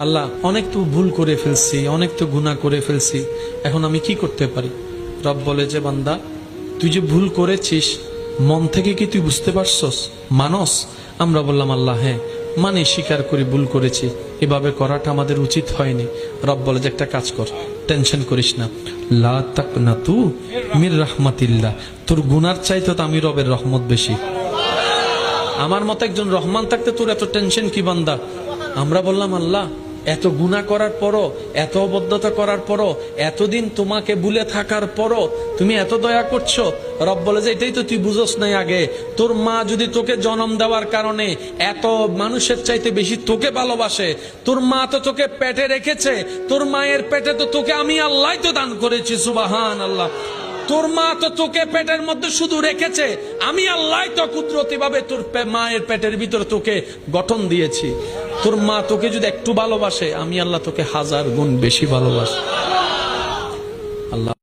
আল্লাহ অনেক তো ভুল করে ফেলছি, অনেক তো গুনাহ করে ফেলছি, এখন আমি কি করতে পারি? রব বলে যে বান্দা, তুই যে ভুল করেছিস মন থেকে কি তুই বুঝতে পারছস, মানস? আমরা বললাম আল্লাহ হ্যাঁ মানে, স্বীকার করি ভুল করেছি, এভাবে করাটা আমাদের উচিত হয়নি। রব বলে যে একটা কাজ কর, টেনশন করিস না, লা তাকনাতু মির রাহমাতিল্লাহ, তোর গুনার চাইতে তো আমি রবের রহমত বেশি। আমার মতো একজন রহমান থাকতে তোর এত টেনশন কি বান্দা? আমরা বললাম আল্লাহ এত গুনাহ করার পরও, এত অবদ্ধতা করার পরও, এতদিন তোমাকে ভুলে থাকার পরও তুমি এত দয়া করছো। রব বলে যে এটাই তো তুই বুঝোস নাই আগে, তোর মা যদি তোকে জন্ম দেওয়ার কারণে এত মানুষের চাইতে বেশি তোকে ভালোবাসে, তোর মা তো তোকে পেটে রেখেছে, তোর মায়ের পেটে তো তোকে আমি আল্লাহ তো দান করেছি, সুবহান আল্লাহ। তোর মা তো তোকে পেটের মধ্যে শুধু রেখেছে, আমি আল্লাহ তো কুদরতি ভাবে তোর মায়ের পেটের ভিতরে তোকে গঠন দিয়েছি। তোর মা তোকে যদি একটু ভালোবাসে, আমি আল্লাহ তোকে 1000 গুণ বেশি ভালোবাসি। আল্লাহ